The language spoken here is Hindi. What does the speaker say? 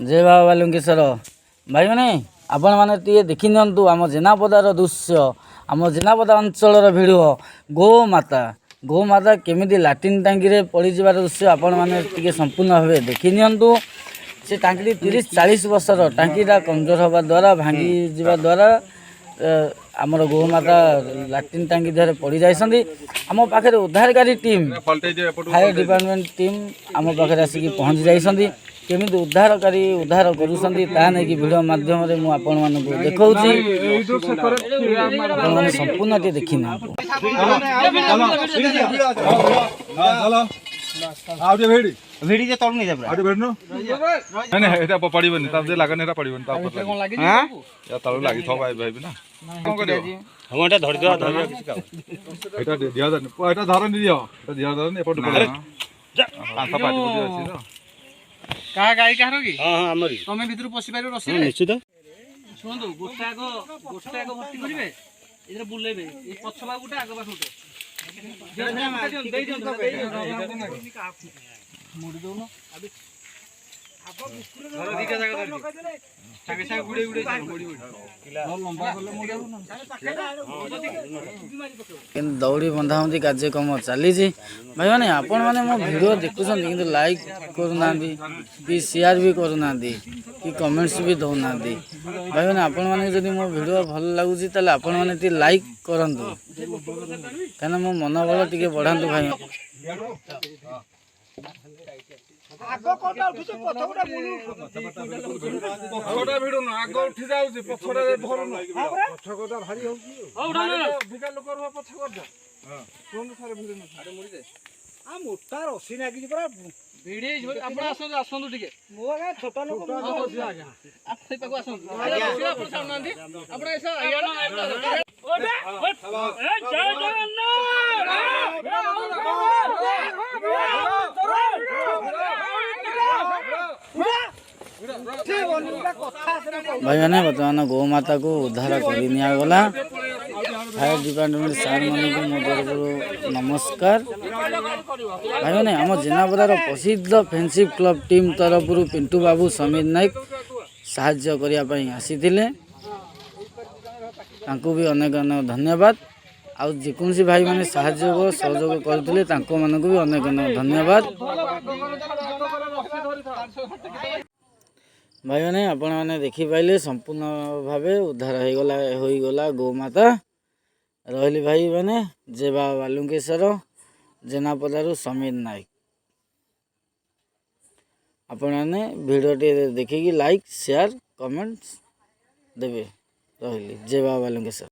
जय बाबा बालुंकेश्वर भाई मैंने आपण मैंने देखी नियंतु आम जेनापदार दृश्य आम जेनापदा अंचल भिड़ गोमाता केमिति लाट्रिन टांगी पड़ जार दृश्य आपण मैंने संपूर्ण भाव देखी नियंतु से टांगी 30-40 वर्षर टांकीटा कमजोर हवा द्वारा भांगी जा द्वारा आमर गोमाता लाट्रिन टांगी देहरे पड़ जाइछन्ती आम पाखे उद्धारकारी टीम फायर डिपार्टमेंट टीम आम पाखे आसिक पहुँची जाइछन्ती केमिति उद्धार करुछन्ती ता नै कि वीडियो माध्यम रे मु आपण मानकु देखौछि आपण संपूर्ण टे देखिना आउटे भेडी भेडी जे तळु नै जा आउटे भेडनु नै नै एटा पडिबनि ता जे लागन एटा पडिबनि ता ऊपर लागि हां या तळु लागि थो भाई भाई ना कोन करियो हम एटा धरि किछि का एटा दिया दन एटा धरन दियो एटा दिया दन एपट कर पांच पाटी बुझी अछि तो का गाई कारो की हां हां हमरी तमे भितर पसि पाइरो रसी निश्चित सुनदो गोटाको भर्ती करिवे इधर बुलेबे ए पछबा गुटा आगो बा उठे मुड़ी दउनो अबे आगो बिस्कुट घर दीटा जगह धरि सागे सागे गुडे गुडे मुड़ी किला लंबा करले मुड़ी किन दौड़ी बंधाबंधी कार्यक्रम चली भाई मैंने आपण मैंने मो वीडियो देखुछन किंतु लाइक करूना कि शेयर भी करूना कि कमेंट्स भी दौना भाई मैंने आपण मैंने जदि मो वीडियो भल लगुची ताले आपण मैंने टी लाइक करंतु कना मो मनोबल टिके बढ़ांतु भाई आगो कोटा उठिछ पछोटा मुलु पछोटा भिडु न आगो उठी जाउछि पछोटा धरु न पछोटा भारी होउछि ओ उठा बिका लोक रह पछ कर जा हां कोन सारे भिडु न अरे मुड़ी दे आ मोटा रसी नागी परा भिडी आपण आसंतु टिके मो आगा छोटा लोक बसी आगा आपै पाको आसंतु आगे आपण सामनांदी आपण ऐसा आयाना ओडा ए जय भाई मैंने बर्तमान गोमाता को उद्धार कर गला फायर डिपार्टमेंट सार मान मो तरफ नमस्कार भाई मैंने आम जेनापदार प्रसिद्ध फ्रेंडशिप क्लब टीम तरफ पिंटू बाबू समीर नायक साहाय्य करने आसी भी अनेक अनेक धन्यवाद आउ जेकोसी भाई मैंने साहाय्य सहयोग करते भी अनेक अनेक धन्यवाद भाई मैंने आपण मैंने देखी पाइले संपूर्ण भाव उद्धार हो गला गोमाता रही भाई मैंने जय बाबा बालुंकेश्वर जेनापदारू समीर नायक आपण मैंने वीडियो देखिकी लाइक शेयर कमेंट्स देवे रही जय बाबा बालुंकेश्वर।